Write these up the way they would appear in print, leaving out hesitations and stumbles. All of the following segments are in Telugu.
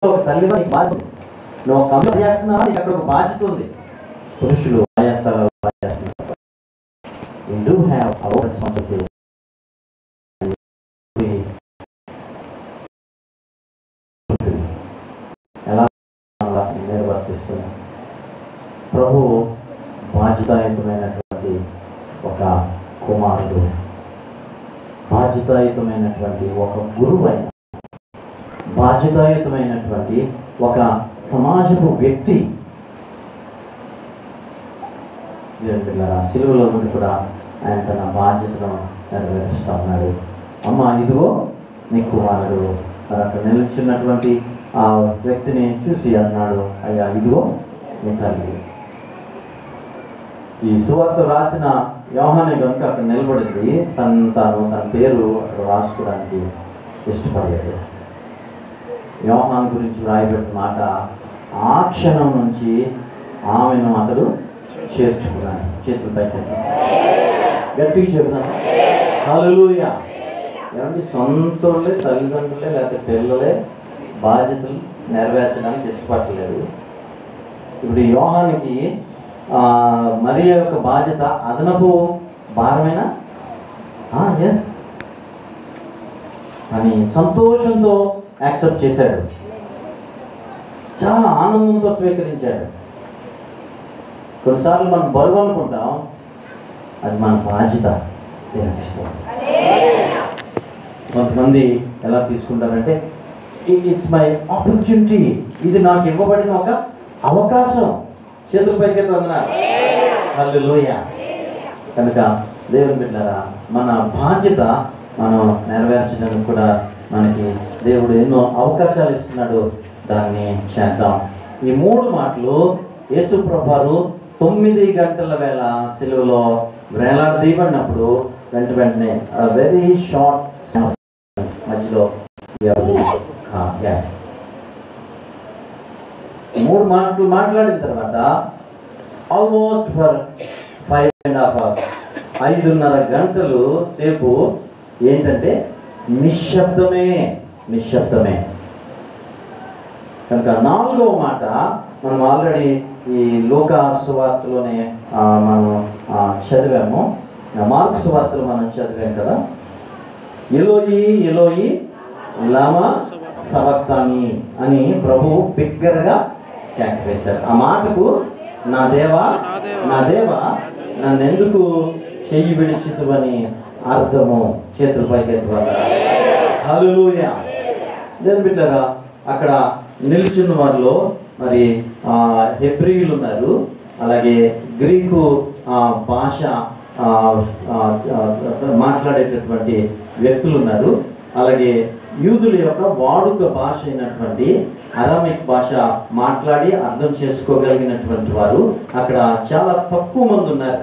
ఒక తల్లి నీకు బాధ్యత, నువ్వు ఒక అమ్మ చేస్తున్నావా, నీకు అక్కడ ఒక బాధ్యత ఉంది. పురుషులు చేస్తారు, we do have our responsibility. ఎలా నిర్వర్తిస్తున్నాం? ప్రభు బాధ్యతాయుతమైనటువంటి ఒక కుమారుడు, బాధ్యతాయుతమైనటువంటి ఒక గురువు అయిన, బాధ్యతాయుతమైనటువంటి ఒక సమాజపు వ్యక్తి. సిలువలో నుండి కూడా ఆయన తన బాధ్యతను నెరవేరుస్తూ ఉన్నాడు. అమ్మ ఇదిగో నీ కుమారుడు. మరి అక్కడ నిలుచున్నటువంటి ఆ వ్యక్తిని చూసి అన్నాడు, అయ్యా ఇదిగో నీ తల్లి. ఈ సువార్త రాసిన యోహానే కనుక అక్కడ నిలబడింది, తన పేరు అక్కడ రాసుకోవడానికి ఇష్టపడలేదు. యోహాన్ గురించి రాయబడిన మాట, ఆ క్షణం నుంచి ఆమెను అతడు చేర్చుకున్నాడు. చేతులు పైకి గట్టిగా చెబుతాను, హల్లెలూయా. ఏమంటే సొంతలే, తల్లిదండ్రులే లేకపోతే పిల్లలే బాధ్యతలు నెరవేర్చడానికి ఇష్టపడలేదు. ఇప్పుడు యోహానికి మరియ యొక్క బాధ్యత అదనపు భారమేనా? ఎస్. అని సంతోషంతో యాక్సెప్ట్ చేశాడు, చాలా ఆనందంతో స్వీకరించాడు. కొన్నిసార్లు మనం బరువు అనుకుంటాం, అది మన బాధ్యత. కొంతమంది ఎలా తీసుకుంటారంటే, ఇట్స్ మై ఆపర్చునిటీ, ఇది నాకు ఇవ్వబడిన ఒక అవకాశం. చేతుల పైకి వందనాలు, హల్లెలూయా. కనుక దేవుని బిడ్డలారా, మన బాధ్యత మనం నెరవేర్చడానికి కూడా మనకి దేవుడు ఎన్నో అవకాశాలు ఇస్తున్నాడు. దాన్ని చేద్దాం. ఈ 3 మాటలు యేసు ప్రభువారు 9 గంటల వేళ సిలువలో వేలాడదీయబడినప్పుడు వెంటనే వెరీ షార్ట్ మధ్యలో 3 మాటలు మాట్లాడిన తర్వాత ఆల్మోస్ట్ ఫర్ 5.5 hours, 5.5 గంటలు సేపు ఏంటంటే నిశ్శబ్దమే. కనుక 4వ మాట మనం ఆల్రెడీ ఈ లూకా సువార్తలోనే మనం చదివాము, మార్కు సువార్తలో మనం చదివాం కదా. ఎలోయి ఎలోయి లామా సబక్తాని అని ప్రభు బిగ్గరగా కేక వేశారు. ఆ మాటకు నా దేవా నన్ను ఎందుకు చెయ్యి విడిచితువని అర్థము. చేతుల పైకి ఎత్తువారు, హల్లెలూయా. దేవుని బిడ్డలారా, అక్కడ నిల్చున్న వారిలో మరి హెబ్రీయులు ఉన్నారు, అలాగే గ్రీకు భాష మాట్లాడేటటువంటి వ్యక్తులు ఉన్నారు, అలాగే యూదుల యొక్క వాడుక భాష అయినటువంటి అరామిక్ భాష మాట్లాడి అర్థం చేసుకోగలిగినటువంటి వారు అక్కడ చాలా తక్కువ మంది ఉన్నారు.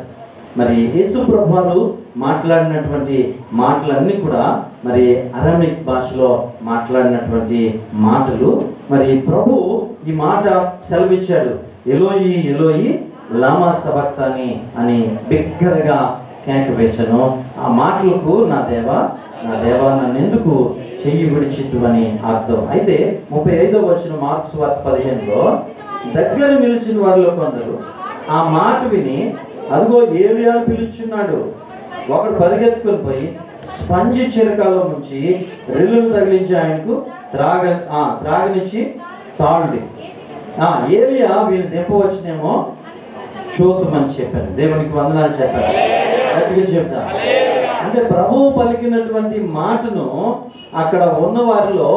మరి యేసు ప్రభువారు మాట్లాడినటువంటి మాటలన్నీ కూడా మరి అరామిక్ భాషలో మాట్లాడినటువంటి మాటలు. మరి ప్రభు ఈ మాట సెలవిచ్చాడు, ఎలోయి ఎలోయి లామా సబక్తాని అని బిగ్గరగా కేక వేశాను. ఆ మాటలకు నా దేవా నన్ను ఎందుకు చెయ్యి విడిచిద్దువని అర్థం. అయితే 35వ వచనం మార్కు సువార్త 15లో దగ్గర నిలిచిన వారిలో కొందరు ఆ మాట విని, అదిగో ఏలియా పిలుచున్నాడు. ఒకడు పరిగెత్తుకొని పోయి స్పంజి చిరకాలో నుంచి రెల్లును తగిలించి ఆయనకు త్రాగనిచ్చి తాళుడి. ఏలియా వీళ్ళు దింపవచ్చునేమో చూద్దామని చెప్పాను. దేవునికి వందనాలు చెప్పాను, గట్టిగా చెప్తా. అంటే ప్రభువు పలికినటువంటి మాటను అక్కడ ఉన్న వారిలో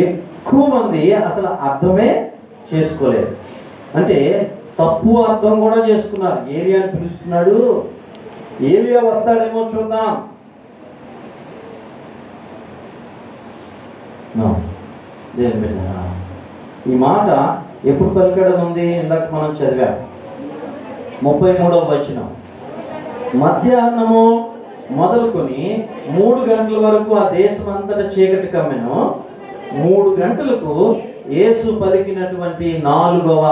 ఎక్కువ మంది అసలు అర్థమే చేసుకోలేదు. అంటే తప్పు అర్థం కూడా చేసుకున్నారు. ఏలియాని పిలుస్తున్నాడు, ఏలియా వస్తాడేమో చూద్దాం. ఈ మాట ఎప్పుడు పలికడం ఉంది? ఇందాక మనం చదివాం 33వ వచనం. మధ్యాహ్నము మొదలుకొని 3 గంటల వరకు ఆ దేశం అంతటా చీకటి కమ్మెను. 3 గంటలకు యేసు పలికినటువంటి 4వ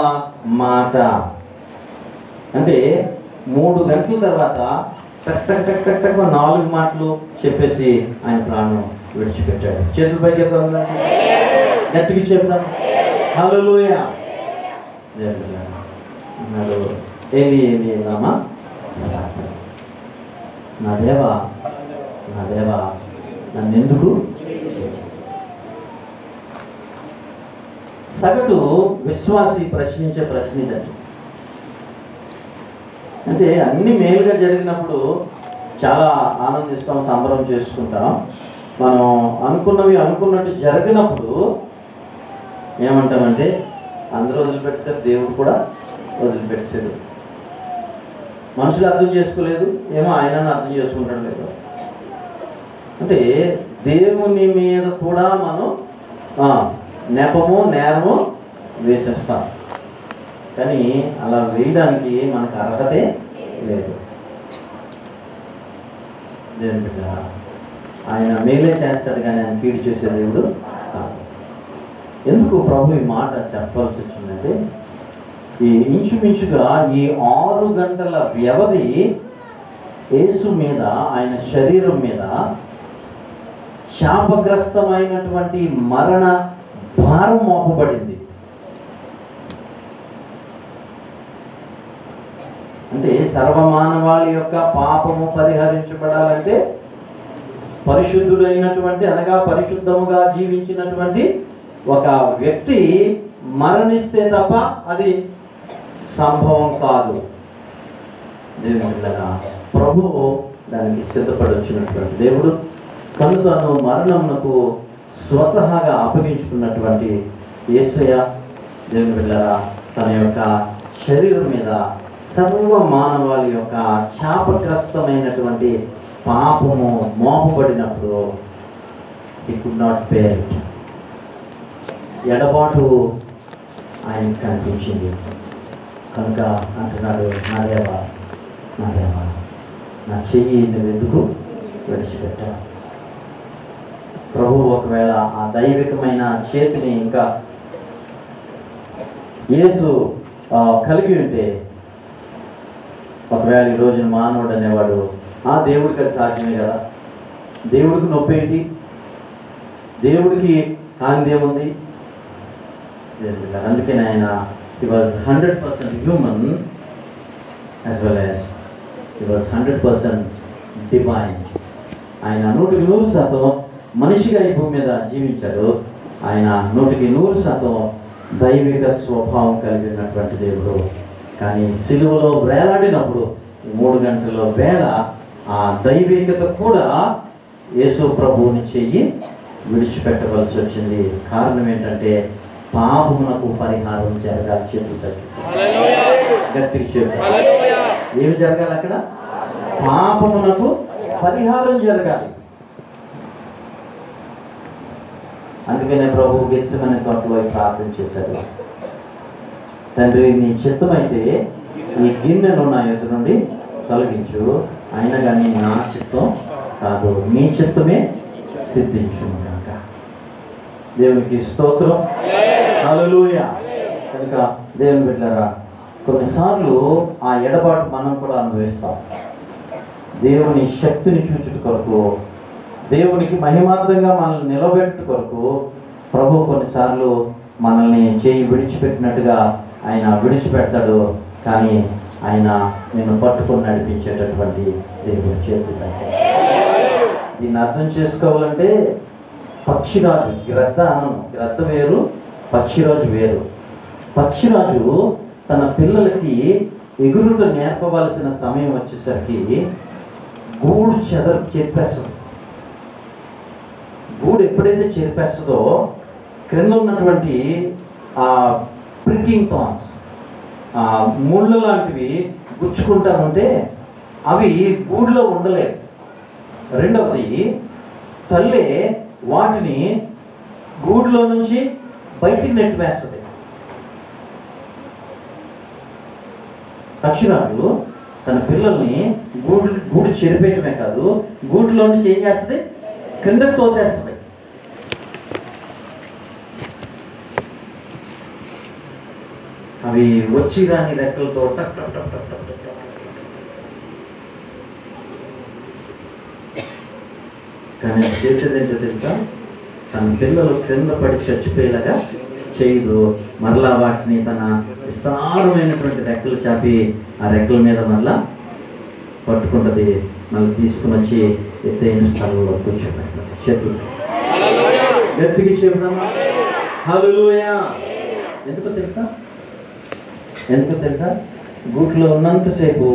మాట. అంటే 3 గంటల తర్వాత టక్ 4 మాటలు చెప్పేసి ఆయన ప్రాణం విడిచిపెట్టాడు. చేతుల పైకి గట్టిగా చెప్తాను. హల్లెలూయా. నాడు ఏలి ఏలి రామా సబాక్తని. నా దేవా నన్ను ఎందుకు? సగటు విశ్వాసి ప్రశ్నించే ప్రశ్న ఇదండి. అంటే అన్ని మేలుగా జరిగినప్పుడు చాలా ఆనందిస్తాం, సంబరం చేసుకుంటాం. మనం అనుకున్నట్టు జరిగినప్పుడు ఏమంటామంటే అందరూ వదిలిపెట్టేసారు, దేవుడు కూడా వదిలిపెట్టేసాడు. మనుషులు అర్థం చేసుకోలేదు, ఏమో ఆయన అర్థం చేసుకుంటాడు లేదు. అంటే దేవుని మీద కూడా మనం నెపము నేరము వేసేస్తాం. కానీ అలా వేయడానికి మనకు అర్హతే లేదు. దేవుని బిడ్డ, ఆయన మేలే చేస్తాడు కానీ ఆయన కీడు చేసే దేవుడు కాదు. ఎందుకు ప్రభు ఈ మాట చెప్పాల్సి వచ్చిందంటే, ఈ ఇంచుమించుగా ఈ 6 గంటల వ్యవధి యేసు మీద, ఆయన శరీరం మీద శాపగ్రస్తమైనటువంటి మరణ భారం మోపబడింది. అంటే సర్వమానవాళి యొక్క పాపము పరిహరించబడాలంటే పరిశుద్ధుడైనటువంటి, అనగా పరిశుద్ధముగా జీవించినటువంటి ఒక వ్యక్తి మరణిస్తే తప్ప అది సంభవం కాదు. దేవునిలాగా ప్రభువు దానికి సిద్ధపడి వచ్చినటువంటి దేవుడు తను మరణమునకు స్వతహాగా అప్పగించుకున్నటువంటి యేసయ్య దేవుని బిడ్డలారా తన యొక్క శరీరం మీద సర్వ మానవాళి యొక్క శాపగ్రస్తమైనటువంటి పాపము మోపబడినప్పుడు he could not bear it. ఎడబాటు ఆయనకు కనిపించింది. కనుక అంటున్నాడు, నా దేవా నా చెయ్యి నువ్వెందుకు విడిచిపెట్టా? ప్రభు ఒకవేళ ఆ దైవికమైన చేతిని ఇంకా యేసు కలిగి ఉంటే, ఒకవేళ ఈ రోజున మానవుడు అనేవాడు దేవుడికి అది సాధ్యమే కదా, దేవుడికి నొప్పి ఏంటి, దేవుడికి కానిదేముంది? అందుకే ఆయన he was 100% human as well as he was 100% divine. ఆయన 100% మనిషిగా ఈ భూమి మీద జీవించాడు. ఆయన 100% దైవిక స్వభావం కలిగినటువంటి దేవుడు. కానీ సిలువలో వేలాడినప్పుడు 3 గంటల వేళ ఆ దైవికత కూడా యేసు ప్రభువుని చెయ్యి విడిచిపెట్టవలసి వచ్చింది. కారణం ఏంటంటే పాపమునకు పరిహారం జరగాలి. చేతులు గట్టిగా చెప్పు, ఏమి జరగాలి అక్కడ? పాపమునకు పరిహారం జరగాలి. అందుకనే ప్రభు గెత్సెమనే తోటలో ప్రార్థన చేశాడు, తండ్రి నీ చిత్తమైతే ఈ గిన్నెను నా ఎదురు నుండి తొలగించు, అయినా కానీ నా చిత్తం కాదు నీ చిత్తమే సిద్ధించును గాక. దేవునికి స్తోత్రం, హల్లెలూయా. కనుక దేవుని బిడ్డలారా, కొన్నిసార్లు ఆ ఎడబాటు మనం కూడా అనుభవిస్తాం. దేవుని శక్తిని చూచుట కొరకు, దేవునికి మహిమార్థంగా మనల్ని నిలబెట్టుట కొరకు ప్రభు కొన్నిసార్లు మనల్ని చేయి విడిచిపెట్టినట్టుగా ఆయన విడిచిపెడతాడు. కానీ ఆయన నిన్ను పట్టుకొని నడిపించేటటువంటి దేవుడి చేతులు. దీన్ని అర్థం చేసుకోవాలంటే పక్షిరాజు, గ్రద్ద వేరు, పక్షిరాజు వేరు. పక్షిరాజు తన పిల్లలకి ఎగురుట నేర్పవలసిన సమయం వచ్చేసరికి గూడు చేర్పేస్తుంది. గూడు ఎప్పుడైతే చేర్పేస్తుందో క్రింద ఉన్నటువంటి ఆ ప్రికింగ్ థాన్స్, ముళ్ళ లాంటివి గుచ్చుకుంటా ఉంటే అవి గూడులో ఉండలేవు. రెండవది, తల్లి వాటిని గూడులో నుంచి బయటికి నెట్టివేస్తుంది. పక్షిరాజు తన పిల్లల్ని గూడు చెరిపేయటమే కాదు, గూడులో నుంచి ఏం చేస్తుంది? కిందకు తోసేస్తుంది. అవి వచ్చి రాని రెక్కలతో టక్ టక్ టక్ టక్ టక్ టక్. కానీ చేసేది ఏంటో తెలుసా? తన పిల్లలు క్రింద పడి చచ్చిపోయేలాగా చేయదు. మరలా వాటిని తన విస్తారమైనటువంటి రెక్కలు చాపి ఆ రెక్కల మీద మరలా పట్టుకుంటుంది. మళ్ళీ తీసుకుని వచ్చి ఎత్తైన స్థలంలో కూర్చోబెడుతుంది. చేతులు గట్టిగా చెబుతామా హల్లెలూయా. ఎందుకో తెలుసా? గూట్లో ఉన్నంతసేపు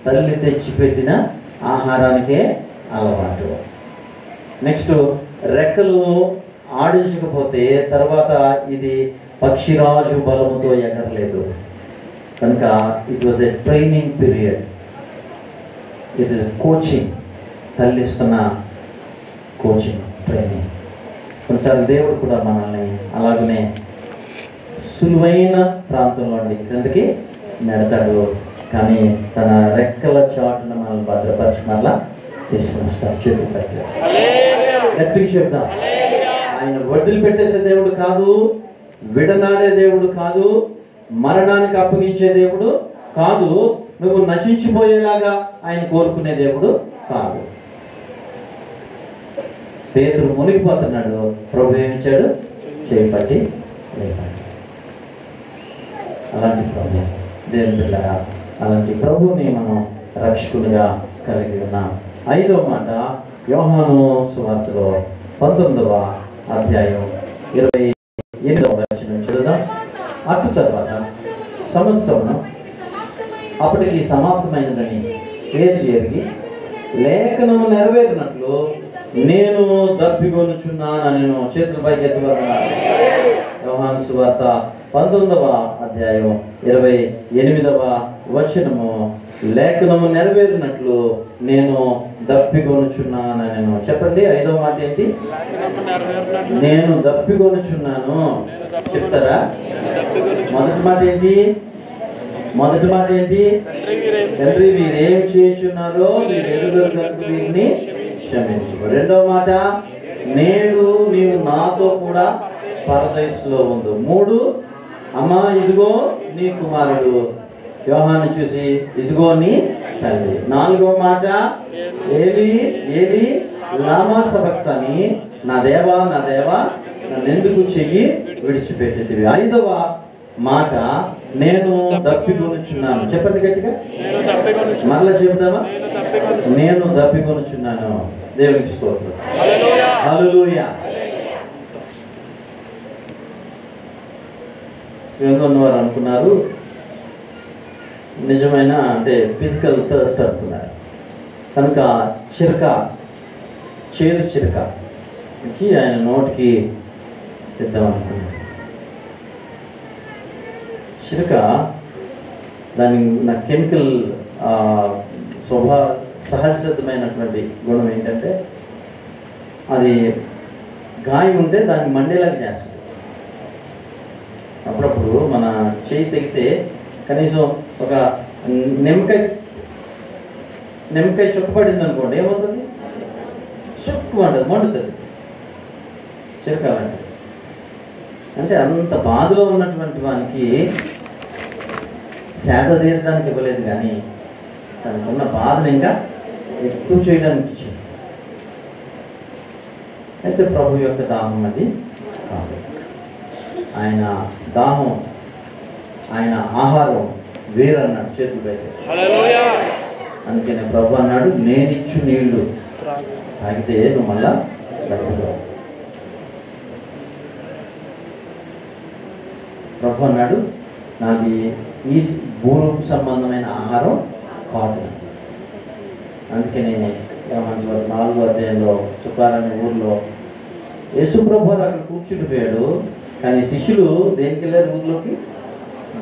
తల్లి తెచ్చిపెట్టిన ఆహారానికే అలవాటు. నెక్స్ట్, రెక్కలు ఆడించకపోతే తర్వాత ఇది పక్షిరాజు బలముతో ఎగరలేదు కనుక it was a training period. It is coaching, తల్లి ఇస్తున్న కోచింగ్, ట్రైనింగ్. కొన్నిసార్లు దేవుడు కూడా మనల్ని అలాగనే సులువైన ప్రాంతంలో క్రిందకి నెడతాడు, కానీ తన రెక్కల చాటున మనల్ని భద్రపరిచి మళ్ళా తీసుకుని వస్తాడు. చేతులు పైకి గట్టిగా చెప్తాం. ఆయన వదిలిపెట్టేసే దేవుడు కాదు, విడనాడే దేవుడు కాదు, మరణానికి అప్పగించే దేవుడు కాదు, నువ్వు నశించిపోయేలాగా ఆయన కోరుకునే దేవుడు కాదు. పేతురు మునిగిపోతున్నాడు, ప్రభు ఏమిచ్చాడు? చేయి పట్టి లేపాడు. అలాంటి ప్రభు దేవుని బిడ్డలారా, అలాంటి ప్రభువుని మనం రక్షకునిగా కలిగి ఉన్నాం. 5వ మాట యోహాను సువార్తలో 19వ అధ్యాయం 28వ వచనం చదువుదాం. అటు తర్వాత సమస్తమును అప్పటికి సమాప్తమైనదని యేసు ఎరిగి లేఖనము నెరవేరినట్లు నేను దప్పిగొనుచున్నానని చేతుల పైకి ఎత్తుకున్నాను. యోహాను సువార్త 19వ అధ్యాయం 28వ వచనము, లేఖనము నెరవేరినట్లు నేను దప్పిగొనుచున్నానని. చెప్పండి, 5వ మాట ఏంటి? నేను దప్పిగొనుచున్నాను. చెప్తారా? మొదటి మాట ఏంటి? తండ్రి వీరేం చేయుచున్నారో మీరు ఎరుగరు కనుక వీరిని క్షమించు. 2వ మాట, నేడు నీవు నాతో కూడా పరదైసులో ఉండు. 3, అమ్మా ఇదిగో నీ కుమారుడు. యోహాను చూసి ఇదిగో నీ తల్లి. 4వ మాట, ఏలి ఏలి లామా సబక్తని, నా దేవా నన్నెందుకు చెయ్యి విడిచిపెట్టేదివి. 5వ మాట, నేను దప్పిగొనుచున్నాను. చెప్పండి గట్టిగా, మరలా చెబుతామా? నేను దప్పిగొనుచున్నాను. దేవునికి స్తోత్రం, హల్లెలూయా. ఉన్నవారు అనుకున్నారు నిజమైన అంటే ఫిజికల్ థర్స్ట్ అనుకున్నారు కనుక చేదు చిరక ఇచ్చి ఆయన నోటికి తెద్దామనుకున్నాడు. చిరక దాని నా కెమికల్ సహజసిద్ధమైనటువంటి గుణం ఏంటంటే అది గాయం ఉంటే దాన్ని మండేలాగా చేస్తుంది. అప్పుడప్పుడు మన చేయి తెగితే కనీసం ఒక నిమ్మకాయ చుక్కపడింది అనుకోండి, ఏమవుతుంది? చుక్కు మండుతుంది. చిరకాలంటే అంటే అంత బాధలో ఉన్నటువంటి వానికి సేద తీరడానికి ఇవ్వలేదు, కానీ తనకున్న బాధను ఇంకా ఎక్కువ చేయడానికి ఇచ్చింది. అయితే ప్రభు యొక్క దాహం అది కాదు. ఆయన దాహం, ఆయన ఆహారం వేరన్నాడు. చేతులు పైకి. అందుకనే ప్రభు అన్నాడు, నేనిచ్చు నీళ్లు తాగితే నువ్వు మళ్ళా గడుపుతావు. ప్రభు అన్నాడు, నాది ఈ భూరూపు సంబంధమైన ఆహారం కాదు. అందుకనే యోహాను 4వ అధ్యాయంలో చుక్కారనే ఊర్లో యేసు ప్రభు అక్కడ కూర్చుండిపోయాడు, కానీ శిష్యులు దేనికి వెళ్ళారు? ఊర్లోకి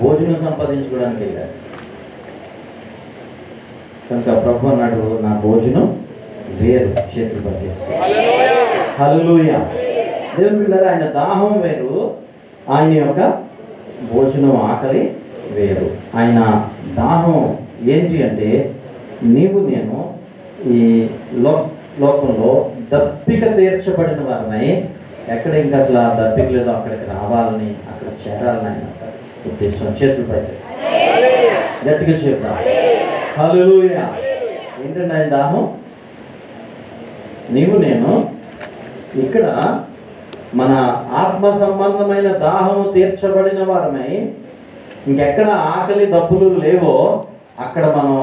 భోజనం సంపాదించుకోవడానికి వెళ్ళారు. కనుక ప్రభు అన్నాడు, నా భోజనం వేరు. చేతులు పట్టేస్తారు. హల్లెలూయా. దేవుని బిడ్డలారా, ఆయన దాహం వేరు, ఆయన యొక్క భోజనం ఆకలి వేరు. ఆయన దాహం ఏంటి అంటే నీవు నేను ఈ లోకంలో దప్పిక తీర్చబడిన వారమై ఎక్కడ ఇంకా అసలు ఆ దప్పిక లేదో అక్కడికి రావాలని, అక్కడ చేరాలని ఆయన ఉద్దేశం. చేతులు పైకి గట్టిగా చెప్తాం. హల్లెలూయా. ఏంటంటే ఆయన దాహం, నీవు నేను ఇక్కడ మన ఆత్మ సంబంధమైన దాహము తీర్చబడిన వారమై ఇంకెక్కడ ఆకలి దప్పులు లేవో అక్కడ మనం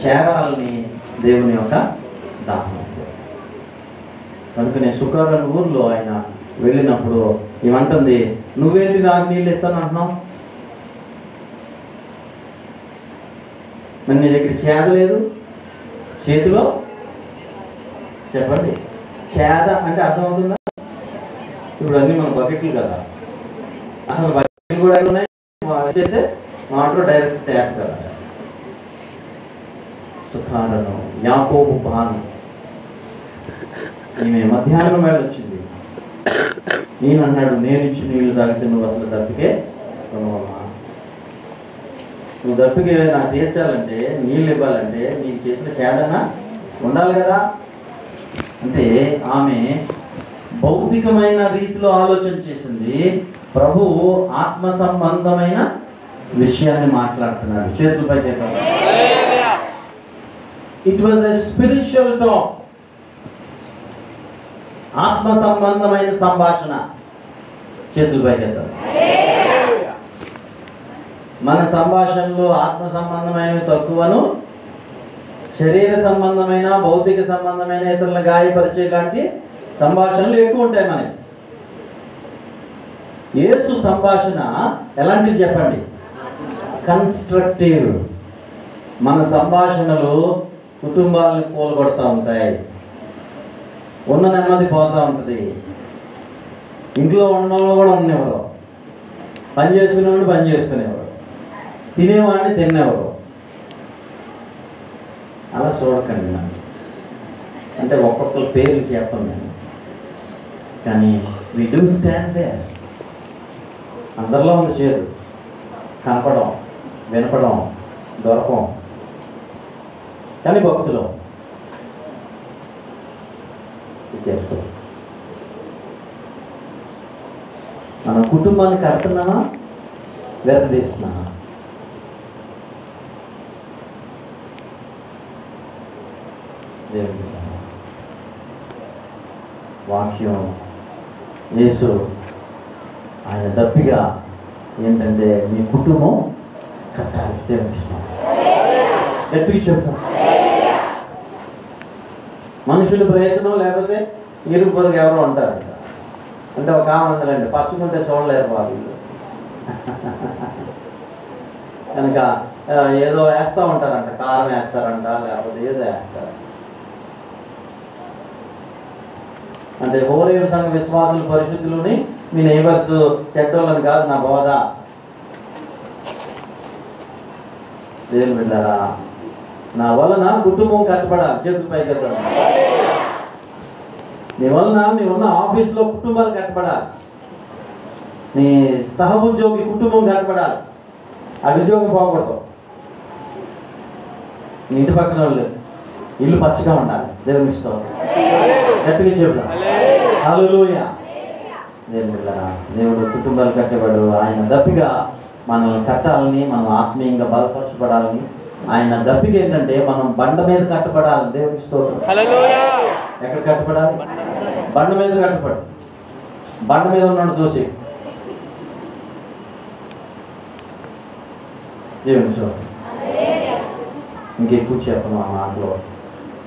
చేరాలని దేవుని యొక్క దాహం. కనుకనే శుక్రవారం ఊర్లో ఆయన వెళ్ళినప్పుడు ఏమంటుంది, నువ్వేంటి నాకు నీళ్ళు ఇస్తాను అంటున్నావు, మరి నీ దగ్గర చేద లేదు చేతిలో, చెప్పండి చేద అంటే అర్థం అవుతుందా? ఇప్పుడు అన్నీ మన బకెట్లు కదా, అసలు బకెట్లు కూడా ఉన్నాయి, అయితే మాటలో డైరెక్ట్ ట్యాప్ కదా. సుఖాలను యాకోబు భాను ఈమె మధ్యాహ్నం వేళ వచ్చింది. నేను అన్నాడు, నేను ఇచ్చి నీళ్ళు తాగితే నువ్వు అసలు దప్పికే కొనవమ్మా, నువ్వు దప్పికే నాకు తీర్చాలంటే నీళ్ళు ఇవ్వాలంటే నీ చేతిలో చేదన ఉండాలి కదా. అంటే ఆమె భౌతికమైన రీతిలో ఆలోచన చేసింది, ప్రభువు ఆత్మ సంబంధమైన విషయాన్ని మాట్లాడుతున్నాడు. చేతులపై చేద్దాం. It was a spiritual talk, ఆత్మ సంబంధమైన సంభాషణ. చేతులపై చేద్దాం. మన సంభాషణలో ఆత్మ సంబంధమైనవి తక్కువను, శరీర సంబంధమైన భౌతిక సంబంధమైన ఇతరులను గాయపరిచే లాంటి సంభాషణలు ఎక్కువ ఉంటాయి మనకి. యేసు సంభాషణ ఎలాంటిది చెప్పండి? కన్స్ట్రక్టివ్. మన సంభాషణలు కుటుంబాలను కూలగొడతా ఉంటాయి, ఉన్న నెమ్మది పోతూ ఉంటుంది, ఇంట్లో ఉన్నవాళ్ళు కూడా ఉన్నవారు, పని చేసుకునేవాడు పని చేసుకునేవాడు, తినేవాడిని తినేవాడు. అలా చూడకండి నన్ను, అంటే ఒక్కొక్కరు పేర్లు చెప్పను నేను, కానీ వి డూ స్టాండ్ దేర్. అందరిలో ఉంది చేదు, కనపడం, వినపడం, దొరకం, కానీ భక్తులు మన కుటుంబాన్ని కడుతున్నామా, వెరదీస్తున్నామా? దేవుడి వాక్యం యేసు ఆయన దప్పిగా ఏంటంటే మీ కుటుంబం కట్టాలి. దేవునికి ఇస్తాం, ఎత్తుకి చెప్తాం. మనుషుల ప్రయత్నం లేకపోతే ఇరుగు పొరుగు ఎవరో ఉంటారు, అంటే ఒక ఆమందలండి పచ్చుకుంటే చూడలేరు వాళ్ళు, కనుక ఏదో వేస్తూ ఉంటారంట, కారం వేస్తారంట, లేకపోతే ఏదో వేస్తారు. అంటే హోరేరు సంఘ విశ్వాసులు పరిశుద్ధులని మీ నైబర్స్ చెడ్డోళ్ళని కాదు నా బోధ. దేవుని బిడ్డలారా, నా వలన కుటుంబం కట్టబడాలి. చేతులు పైకి ఎత్తండి. నీ వలన నీ ఉన్న ఆఫీస్లో కుటుంబాలు కట్టబడాలి, నీ సహ ఉద్యోగి కుటుంబం కట్టబడాలి, ఆ ఉద్యోగం పోకూడదు. నీ ఇంటి పక్కన వాళ్ళు ఇల్లు పచ్చగా ఉండాలి. దేవుని ఇష్టం గట్టిగా చెబుతాం. హల్లెలూయా. దేవుడు కుటుంబాలు కట్టబడు. ఆయన దప్పిగా మనల్ని కట్టాలని, మనం ఆత్మీయంగా బలపరచబడాలని ఆయన దప్పిక ఏంటంటే మనం బండ మీద కట్టబడాలి. దేవునికి స్తోత్రం. ఎక్కడ కట్టబడాలి? బండ మీద కట్టబడు. బండ మీద ఉన్నాడు దోషి. దేవుని స్తోత్రం. ఇంకెక్కువ చెప్పను ఆ మాటలో.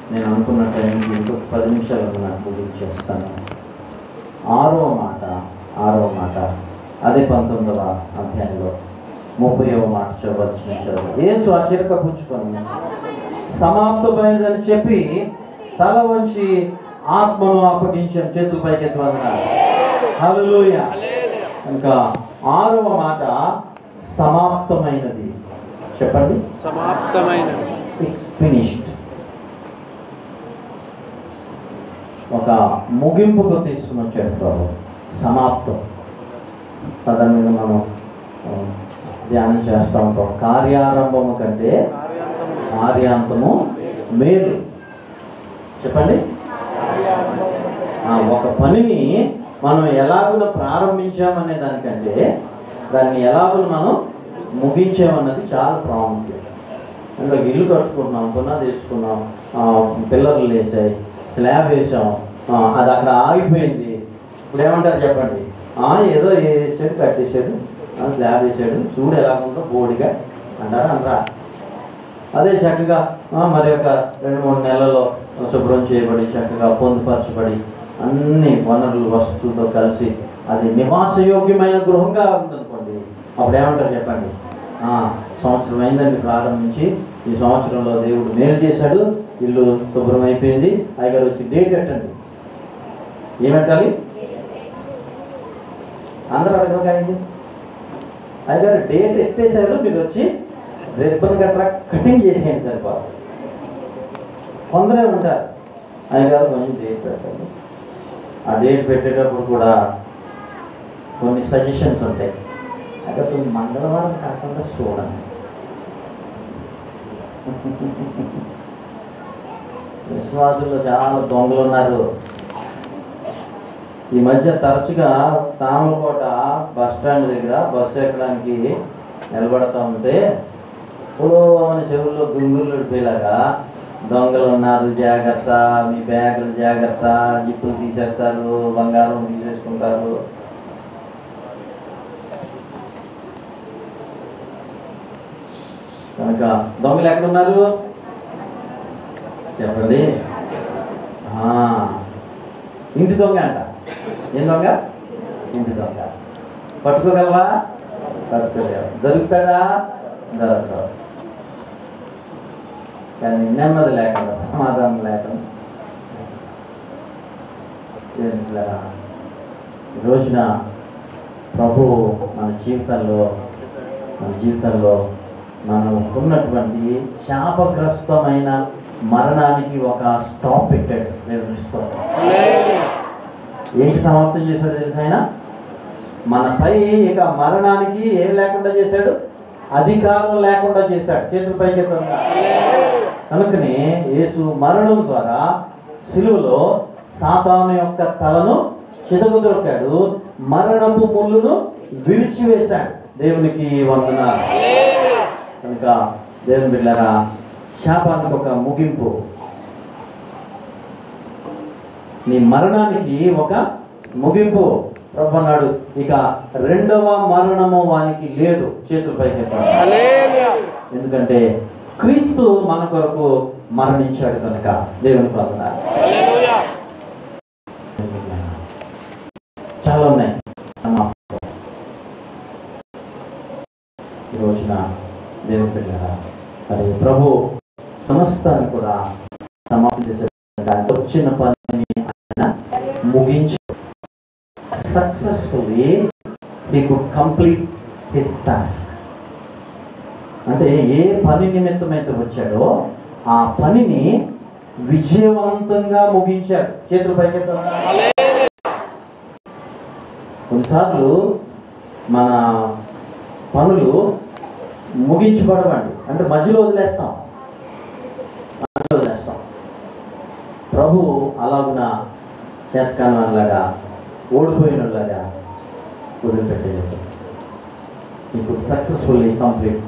నేను అనుకున్న టైంకి ఇంకొక 10 నిమిషాలు నాకు గురించి చేస్తాను. ఆరో మాట అదే 19వ అధ్యాయంలో 30వ మాట చదవచ్చు. యేసు ఆ చిరక పుచ్చుకొని సమాప్తమైనదని చెప్పి తల వంచి ఆత్మను అప్పగించాను. చేతుల పైకి ఎత్తున్నారు. హల్లెలూయా. ఇంకా 6వ మాట సమాప్తమైనది. చెప్పండి, సమాప్తమైనది. It's finished. ఒక ముగింపుకు తీసుకుని వచ్చాడు. సమాప్తం. సాధారణంగా మనం ధ్యానం చేస్తూ ఉంటాం, కార్యారంభము కంటే కార్యాంతము మేలు. చెప్పండి, ఒక పనిని మనం ఎలాగున ప్రారంభించామనే దానికంటే దాన్ని ఎలాగున మనం ముగించామన్నది చాలా ప్రాముఖ్యం. అంటే ఇల్లు కట్టుకుంటున్నాం, పునాది వేసుకున్నాం, పిల్లర్లు వేసాయి, స్లాబ్ వేసాం, అది అక్కడ ఆగిపోయింది, ఇప్పుడు ఏమంటారు చెప్పండి, ఏదో వేసాడు కట్టేసాడు, స్లాబ్ వేసాడు, చూడు ఎలా ఉందో బోడిగా అంటారా అనరా? అదే చక్కగా మరి ఒక 2-3 నెలల్లో శుభ్రం చేయబడి చక్కగా పొందుపరచబడి అన్ని వనరులు వస్తువులతో కలిసి అది నివాసయోగ్యమైన గృహంగా ఉందనుకోండి, అప్పుడు ఏమంటారు చెప్పండి, సంవత్సరం అయిందండి ప్రారంభించి, ఈ సంవత్సరంలో దేవుడు మేలు చేశాడు, ఇల్లు శుభ్రం అయిపోయింది, అయ్యగారు వచ్చి డేట్ పెట్టండి. ఏమెట్టాలి? అందరూ అడగగా అయ్యగారు డేట్ ఎట్టేశారు, మీరు వచ్చి రిబ్బన్ గట్రా కటింగ్ చేసేయండి సరిపోదు. కొందరే ఉంటారు, అయ్యగారు కొంచెం డేట్ పెట్టండి. ఆ డేట్ పెట్టేటప్పుడు కూడా కొన్ని సజెషన్స్ ఉంటాయి. అక్కడ మంగళవారం కాకుండా చూడండి. విశ్వాసుల్లో చాలా దొంగలు ఉన్నారు. ఈ మధ్య తరచుగా సామలకోట బస్ స్టాండ్ దగ్గర బస్సు ఎక్కడానికి నిలబడతా ఉంటే అని చెవుల్లో గుంగుర్లు పోయేలాగా దొంగలు ఉన్నారు, జాగ్రత్త, మీ బ్యాగులు జాగ్రత్త, జిప్పులు తీసేస్తారు, బంగారం తీసేసుకుంటారు. కనుక దొంగలు ఎక్కడున్నారు చెప్పండి? ఇంటి దొంగ అంట. ఏం దొంగ? ఇంటి దొంగ. పట్టుకోగలవా? పట్టుకోలేవు. దొరుకుతాడా? దొరకదు. కానీ నెమ్మది లేకుండా, సమాధానం లేకుండా ఈ రోజున ప్రభువు మన జీవితంలో మనం ఉన్నటువంటి శాపగ్రస్తమైన మరణానికి ఒక స్టాప్ పెట్టాడు. నిర్మిస్తాం ఏంటి సమాప్తం చేశాడు తెలుసు? ఆయన మనపై ఇక మరణానికి ఏం లేకుండా చేశాడు, అధికారం లేకుండా చేశాడు. చేతుల పైకి కనుకనే యేసు మరణం ద్వారా సిలువలో సాతాను యొక్క తలను చితకదొరికాడు, మరణపు ముళ్ళును విరిచివేశాడు. దేవునికి వందనాలు. కనుక దేవుని బిడ్డలారా, శాపానికి ఒక ముగింపు, నీ మరణానికి ఒక ముగింపు ప్రభు అన్నాడు. ఇక రెండవ మరణము వానికి లేదు. చేతులపైకి ఎందుకంటే క్రీస్తు మన కొరకు మరణించాడు కనుక. దేవునికి వందనాలు. చాలా ఉన్నాయి. ఈ రోజున దేవుని బిడ్డలారా, మరి ప్రభు సమస్తాన్ని కూడా సమాప్తం చేసే వచ్చిన పనిని ఆయన ముగించి successfully he could complete his task. అంటే ఏ పని నిమిత్తమైతే వచ్చాడో ఆ పనిని విజయవంతంగా ముగించాడు. చేతుల పైకి. కొన్నిసార్లు మన పనులు ముగించబడవండి, అంటే మధ్యలో వదిలేస్తాం. ప్రభు అలాగున చేతకాలంలాగా ఓడిపోయినలాగా వదిలిపెట్టేది. He could successfully complete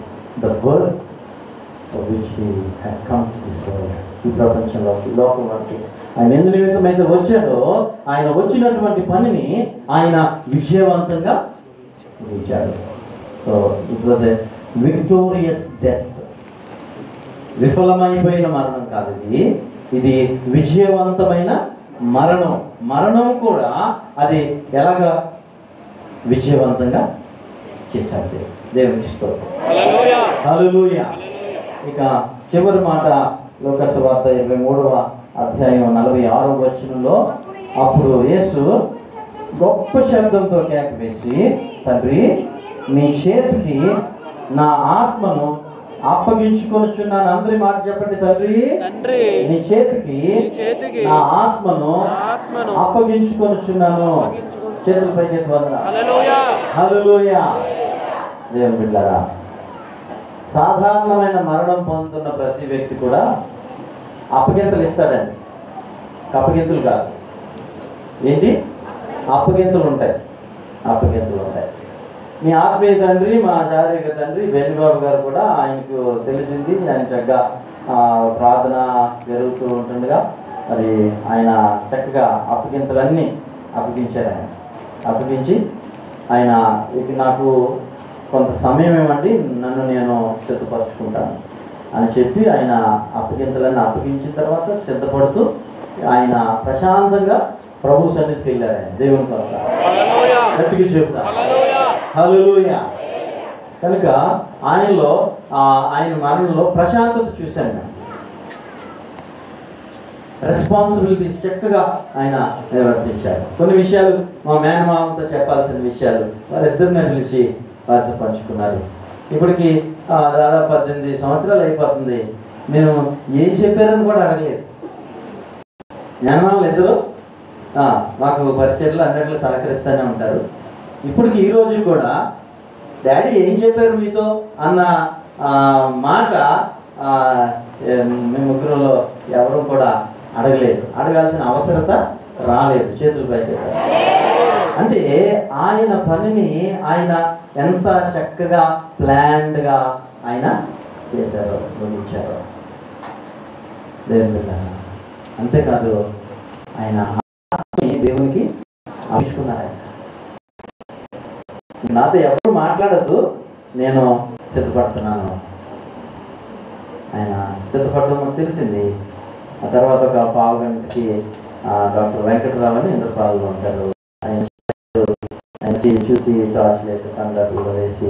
the work for which he had come to this world. ఈ ప్రపంచంలోకి, లోకంలోకి ఆయన ఎందు నిమిత్తమైతే వచ్చాడో ఆయన వచ్చినటువంటి పనిని ఆయన విజయవంతంగా ముగించాడు. So it was a victorious death. విఫలమైపోయిన మరణం కాదు ఇది విజయవంతమైన మరణం. మరణం కూడా అది ఎలాగా విజయవంతంగా చేశాడు. దేవునికి స్తోత్రం. హల్లెలూయా. ఇక చివరి మాట లోకాసు సువార్త 23వ అధ్యాయం 46వ వచనంలో, అప్పుడు యేసు గొప్ప శబ్దంతో కేక వేసి, తండ్రి నీ చేతికి నా ఆత్మను అప్పగించుకొనుచున్నాను. అందరి మాట చెప్పండి. తండ్రి నీ చేతికి నా ఆత్మను అప్పగించుకొనుచున్నాను. చేతుల పైకి హల్లెలూయా. దేవుని బిడ్డలారా, సాధారణమైన మరణం పొందుతున్న ప్రతి వ్యక్తి కూడా అప్పగింతలు ఇస్తాడండి. అప్పగింతలు కాదు, ఏంటి? అప్పగింతలు ఉంటాయి. మీ ఆత్మీయ తండ్రి, మా శారీరక తండ్రి బెన్నిబాబు గారు కూడా ఆయనకు తెలిసింది. ఆయన చక్కగా ప్రార్థన జరుగుతూ ఉంటుండగా మరి ఆయన చక్కగా అప్పగింతలన్నీ అప్పగించారు. ఆయన అప్పగించి ఆయన ఇక నాకు కొంత సమయం ఇవ్వండి, నన్ను నేను సిద్ధపరచుకుంటాను అని చెప్పి ఆయన అప్పగింతలన్నీ అప్పగించిన తర్వాత సిద్ధపడుతూ ఆయన ప్రశాంతంగా ప్రభు సన్నిధికి వెళ్ళారు. ఆయన దేవుని కొరకు గట్టిగా చెప్తా హల్లెలూయా. కనుక ఆయనలో ఆయన మరణంలో ప్రశాంతత చూశాను నేను. రెస్పాన్సిబిలిటీస్ చక్కగా ఆయన నిర్వర్తించారు. కొన్ని విషయాలు మా మేనమామతో చెప్పాల్సిన విషయాలు వారిద్దరిని పిలిచి వారితో పంచుకున్నారు. ఇప్పటికి దాదాపు 18 సంవత్సరాలు అయిపోతుంది. నేను ఏం చెప్పారని కూడా అడగలేదు. మేనమామలు ఇద్దరు మాకు పరిచయలు అన్నిట్లో సహకరిస్తూనే ఉంటారు. ఇప్పటికి ఈరోజు కూడా డాడీ ఏం చెప్పారు మీతో అన్న మాట మీ ముగ్గురులో ఎవరు కూడా అడగలేదు. అడగాల్సిన అవసరత రాలేదు. చేతులు పైకి. అంటే ఆయన పనిని ఆయన ఎంత చక్కగా ప్లాన్డ్గా ఆయన చేశారో, ముగించారో దేవుని బిడ్డ. అంతేకాదు ఆయన దేవునికి ఆవిష్కున్నారు. నాతో ఎవరు మాట్లాడద్దు, నేను సిద్ధపడుతున్నాను. ఆయన సిద్ధపడడం తెలిసింది. ఆ తర్వాత ఒక పావు గంటకి డాక్టర్ వెంకటరావు అని ఇంద్రపాలలో ఉంటారు. ఆయన చూసి టార్చ్ లైట్ కండక్టర్లో వేసి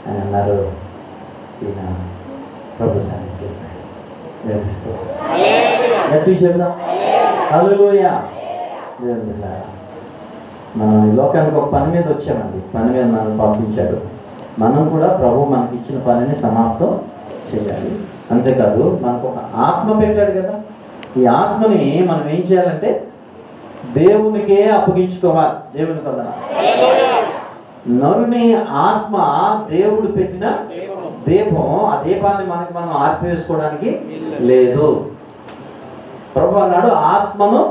ఆయన అన్నారు, ఈయన ప్రభు సన్నిధికి నేర్పిస్తూ గట్టి చెప్దాం హల్లెలూయా. దేవుని బిడ్డలారా, మనం ఈ లోకానికి ఒక పని మీద వచ్చామండి. పని మీద మనం పంపించాడు. మనం కూడా ప్రభు మనకి ఇచ్చిన పనిని సమాప్తం చేయాలి. అంతేకాదు మనకు ఒక ఆత్మ పెట్టాడు కదా. ఈ ఆత్మని మనం ఏం చేయాలంటే దేవునికే అప్పగించుకోవాలి. దేవునికి వందనాలు. నరుని ఆత్మ దేవుడు పెట్టిన దీపం. ఆ దీపాన్ని మనం ఆర్పేసుకోవడానికి లేదు. ప్రభు అన్నాడు, ఆత్మను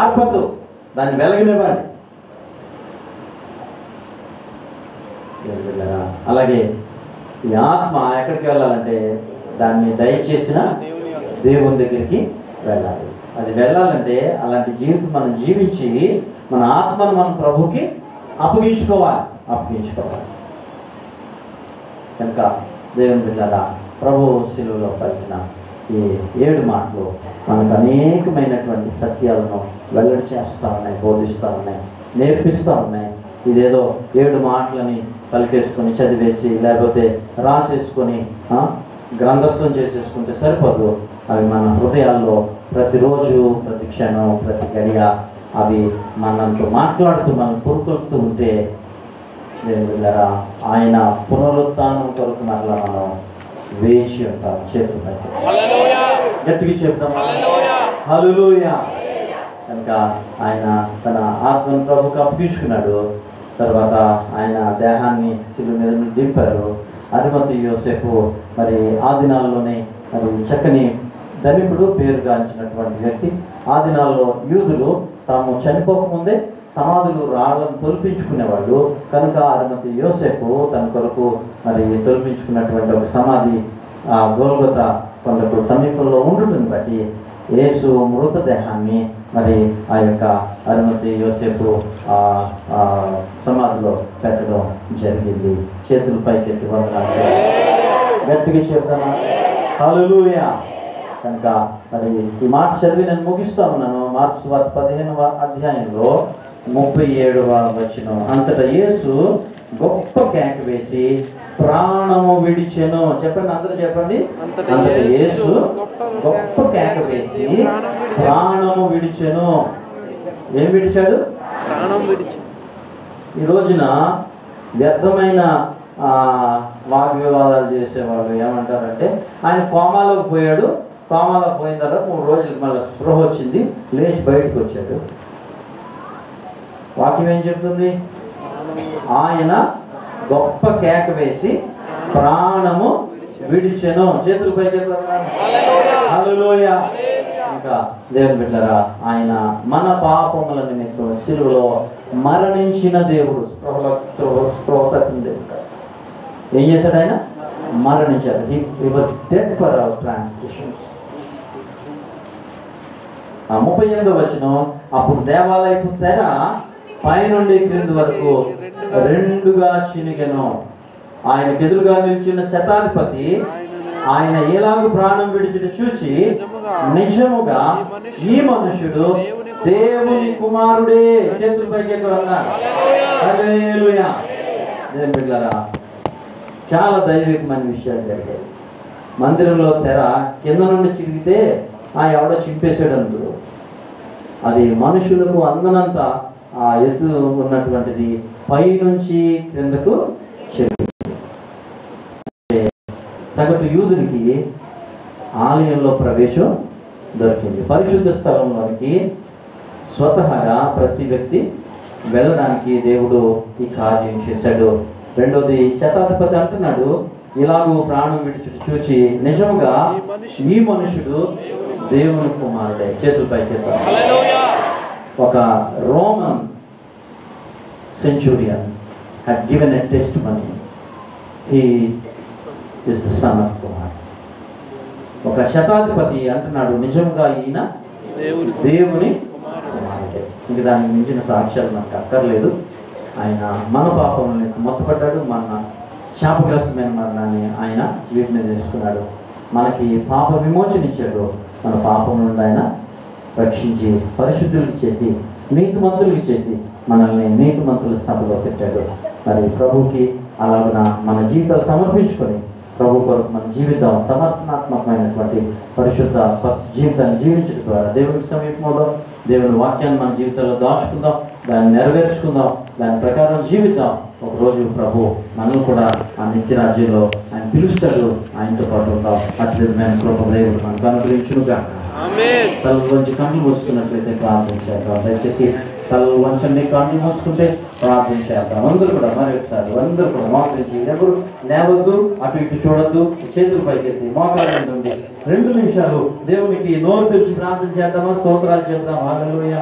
ఆర్పదు, దాన్ని వెలగనివ్వండి. అలాగే ఈ ఆత్మ ఎక్కడికి వెళ్ళాలంటే దాన్ని దయచేసిన దేవుని దగ్గరికి వెళ్ళాలి. అది వెళ్ళాలంటే అలాంటి జీవితం మనం జీవించి మన ఆత్మను మనం ప్రభుకి అప్పగించుకోవాలి. కనుక దేవుని బిడ్డలారా, ప్రభు శిలువలో పలికిన ఈ 7 మాటలు మనకు అనేకమైనటువంటి సత్యాలను వెల్లడి చేస్తూ ఉన్నాయి, బోధిస్తూ ఉన్నాయి, నేర్పిస్తూ ఉన్నాయి. ఇదేదో 7 మాటలని పలికేసుకొని చదివేసి లేకపోతే రాసేసుకొని గ్రంథస్థం చేసేసుకుంటే సరిపోదు. అవి మన హృదయాల్లో ప్రతిరోజు, ప్రతి క్షణం, ప్రతి గడియ అవి మనతో మాట్లాడుతూ మనం పురుకొలుపుతూ ఉంటే దేవుని బిడ్డలారా, ఆయన పునరుత్థానం కొరకు మరలా మనం వేచి ఉంటాం. చేతులు పైకి గట్టిగా చెప్తాం హల్లెలూయా. కనుక ఆయన తన ఆత్మను ప్రభుకు అప్పగించుకున్నాడు. తర్వాత ఆయన దేహాన్ని శిలువ మీద దింపారు. అరిమతయి యోసేపు మరి ఆ దినాల్లోనే మరి చక్కని ధనికుడు, పేరుగాంచినటువంటి వ్యక్తి. ఆ దినాల్లో యూదులు తాము చనిపోకముందే సమాధులు రాళ్ళను తొలిపించుకునేవాళ్ళు. కనుక అరిమతయి యోసేపు తన కొరకు మరి తొలిపించుకున్నటువంటి ఒక సమాధి గోల్గొతా కొండకు సమీపంలో ఉండటం బట్టి యేసు మృతదేహాన్ని మరి ఆ యొక్క అరిమతయి యోసేపు సమాధిలో పెట్టడం జరిగింది. చేతులు పైకెత్తి వందనాలు గట్టిగా చెప్తాను హల్లెలూయా. కనుక మరి ఈ మాట చదివి నేను ముగిస్తా ఉన్నాను. మార్క్స్ వార్త 15వ అధ్యాయంలో 37వ వచనం. అంతటా యేసు గొప్ప కేక వేసి ప్రాణము విడిచెను. చెప్పండి, అందరూ చెప్పండి. అంతటా యేసు గొప్ప కేక వేసి ప్రాణము విడిచెను. ఏం విడిచాడు? ప్రాణం విడిచాడు. ఈ రోజున వ్యర్థమైన వాగ్వివాదాలు చేసేవాళ్ళు ఏమంటారంటే, ఆయన కోమాలోకి పోయాడు, కోమాలోకి పోయిన తర్వాత 3 రోజులకి మళ్ళీ స్పృహ వచ్చింది, లేచి బయటకు వచ్చాడు. వాక్యం ఏం చెప్తుంది? ఆయన గొప్ప కేక వేసి ప్రాణము విడిచెను. చేతులు పైకి హల్లెలూయా. ఇంకా దేవుని బిడ్డలారా, ఆయన మన పాపముల నిమిత్తం సిలువలో మరణించిన దేవుడు. స్పృహ తప్పిన దేవుడు. ఏం చేశాడు? ఆయన మరణించాడు. He was dead for our transgressions. 38వ వచనం. అప్పుడు దేవాలయపు తెర పైనుండి క్రింది వరకు రెండుగా చినిగెను. ఆయనకు ఎదురుగా నిలిచిన శతాధిపతి ఆయన ఎలాగూ ప్రాణం విడిచిట చూసి నిజముగా ఈ మనుషుడు దేవుని కుమారుడే. చేతుల పైకి అన్నాడు. హల్లెలూయా. దేవుని బిడ్డలారా, చాలా దైవికమైన విషయాలు జరిగాయి. మందిరంలో తెర కింద నుండి చిరిగితే ఎవడో చింపేశాడు అందులో. అది మనుషులకు అందనంత ఆ ఎత్తు ఉన్నటువంటిది పైనుంచి క్రిందకు చెరిగింది. సగటు యూదునికి ఆలయంలో ప్రవేశం దొరికింది. పరిశుద్ధ స్థలంలోనికి స్వతహాగా ప్రతి వ్యక్తి వెళ్ళడానికి దేవుడు ఈ కార్యం చేశాడు. రెండోది, శతాధిపతి అంటున్నాడు, ఇలాగూ ప్రాణం విడిచి చూసి నిజంగా ఈ మనుషుడు దేవుని కుమారుడే. చేతుల పైకి ఒక Roman Centurion had given a testimony. He is the son of God. ఒక శతాధిపతి అంటున్నాడు, నిజంగా ఈయన దేవుని కుమారుడే. ఇంక దానికి మించిన సాక్ష్యాలు మనకు అక్కర్లేదు. ఆయన మన పాపములను మొత్తపడ్డాడు, మన శాపగ్రస్తమైన మరణాన్ని ఆయన వీటిని చేసుకున్నాడు. మనకి పాప విమోచన ఇచ్చాడు. మన పాపం నుండి ఆయన రక్షించి పరిశుద్ధులకు చేసి నీతిమంతులకు చేసి మనల్ని నీతిమంతుల సభలో పెట్టాడు. మరి ప్రభుకి అలాగన మన జీవితాలు సమర్పించుకొని ప్రభు కొరకు మనం జీవిద్దాం. సమర్పణాత్మకమైనటువంటి పరిశుద్ధ జీవితాన్ని జీవించడం ద్వారా దేవునికి సమీపంలో దేవుని వాక్యాన్ని మన జీవితంలో దాచుకుందాం, దాన్ని నెరవేర్చుకుందాం, దాని ప్రకారం జీవిద్దాం. ఒకరోజు ప్రభు మనల్ని కూడా ఆ నిత్య రాజ్యంలో ఆయన పిలుస్తాడు, ఆయనతో పాటు ఉందాం. అత్యున్నతమైన కృప దేవుడు మనకు అనుగ్రహించునుగా. తల వంచి కళ్ళు మూసుకున్నట్లయితే ప్రార్థన చేద్దాం. దయచేసి తల వంచండి, కళ్ళు మూసుకుంటే ప్రార్థన చేద్దాం. అందరూ కూడా మరొకసారి అందరూ కూడా మోకరించి ఎవరు లేవద్దు, అటు ఇటు చూడద్దు, చేతులు పైకెత్తి మోకాలండి. 2 నిమిషాలు దేవునికి నోరు తెరిచి ప్రార్థన చేద్దామా? స్తోత్రాలు చెప్దాం. హల్లెలూయా,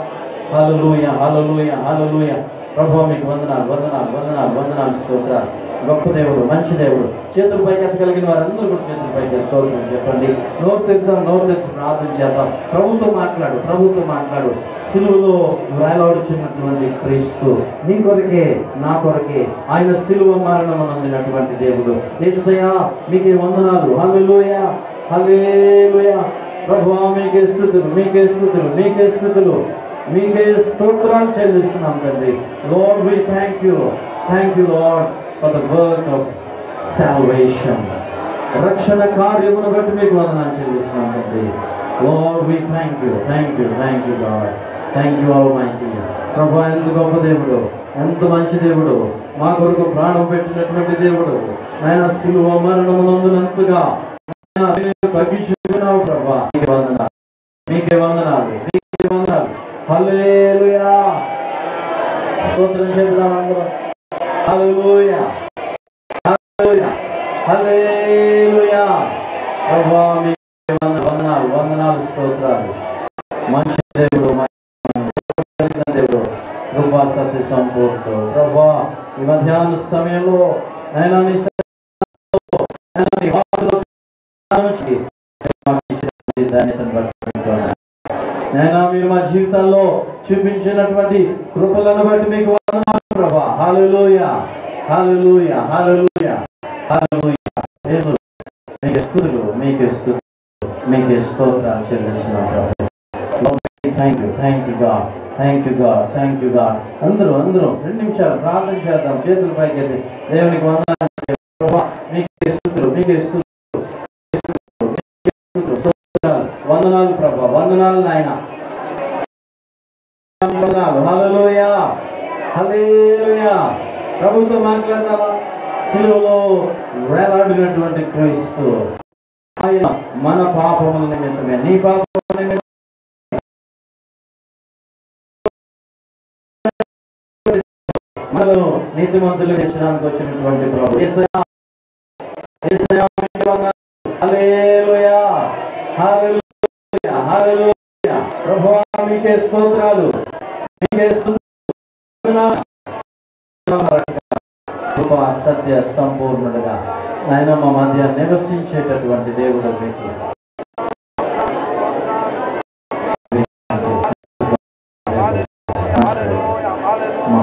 హల్లెలూయా, హల్లెలూయా, హల్లెలూయా. ప్రభువా మీకు వందనాలు, వందనాలు, వందనాలు, వందనాలు, స్తోత్రాలు. గొప్ప దేవుడు, మంచి దేవుడు. చేతులు పైకి ఎత్తగలిగిన వారందరూ కూడా చేతులు పైకి స్తోత్రం చెప్పండి. నోరు తెరుద్దాం, నోరు తెరిచి ప్రార్థన చేద్దాం. ప్రభుతో మాట్లాడు, ప్రభుతో మాట్లాడు. సిలువలో వేలాడుచున్నటువంటి క్రీస్తు నీ కొరకే, నా కొరకే ఆయన సిలువ మరణం అందినటువంటి దేవుడు. యేసయ్యా మీకే వందనాలు. హల్లెలూయా, హల్లెలూయా. ప్రభువా మీకే స్తుతులు, మీకే స్తుతులు, మీకే స్తుతులు, మీకే స్తోత్రాలు చెల్లిస్తున్నాం తండ్రి. Lord we thank you Lord for the work of salvation. రక్షణ కార్యమును బట్టి మీకు వందనాలు చెల్లిస్తున్నాం తండ్రి. Lord we thank you God. Thank you almighty. ప్రభువా ఎంత గొప్ప దేవుడు, ఎంత మంచి దేవుడు, మా కొరకు ప్రాణం పెట్టినటువంటి దేవుడు. ఆయన సిలువ మరణమునందునంతగా తగ్గించుకున్నావు ప్రభా. మీకే వందనాలు, మీకే వందనాలు, మీకే వందనాలు. హల్లెలూయా. స్తోత్రం చెప్దాం అందరం. హల్లెలూయా, హల్లెలూయా, హల్లెలూయా. ప్రభువా మీకే వందనాలు, వందనాలు, స్తోత్రాలు. మంచి దేవుడు, దేవుడు, కృపా సత్య సంపూర్ణుడు. ప్రభువా ఈ మధ్యాహ్న సమయంలో ఆయన నైనా మీరు మా జీవితాల్లో చూపించినటువంటి కృపలను బట్టి మీకు వందనాలు ప్రభువా. హల్లెలూయా, హల్లెలూయా, హల్లెలూయా, హల్లెలూయా. యేసు మీకే స్తుతులు, మీకే స్తుతులు, మీకే స్తోత్రాలు చెల్లిస్తున్నాం ప్రభువా. Thank you God, thank you God, thank you God. అందరూ 2 నిమిషాలు ప్రార్థన చేద్దాం. చేతులు పైకెత్తి దేవునికి వందనాలు ప్రభువా. మీకే స్తుతులు, మీకే స్తుతులు, వందనాలు ప్రభా, వందనాలు నాయన. హల్లెలూయా, హల్లెలూయా. ప్రభుతో మాట్లాడదామా? సిలువలో వేలాడినటువంటి క్రీస్తు ఆయన మన పాపముల నిమిత్తమే, నీ పాపముల నిమిత్తమే మనలో నీతిమంతులు చేసడానికి వచ్చినటువంటి ప్రభు. యేసయ్యా, యేసయ్యా మీకే వందనాలు. హల్లెలూయా, హల్లెలూయా, హల్లెలూయా. ప్రభువా మీకే స్తోత్రాలు, మీకే స్తుతులు. కృపా సత్య సంపూర్ణుడుగా ఆయన మా మధ్య నివసించేటటువంటి దేవుడు మీకు మా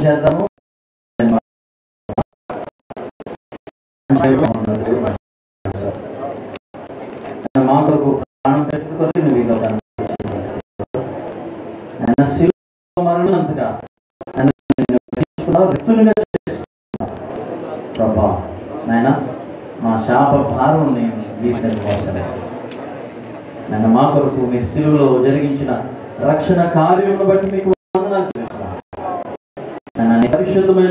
చేద్దాము. మా కొరకు ప్రాణం పెట్టుకొని నువ్వు ఈ లోకాన్ని ఆయన శిలువ మరణంతగా రిక్తులుగా చేసుకున్నావు ప్రభా. నాయన మా శాప భారం నేను వీటిని మోసలే. నాయన మా కొరకు మీ శిలువలో జరిగించిన రక్షణ కార్యములను బట్టి మీకు వందనాలు చేస్తున్నాను. నాయన పరిశుద్ధమైన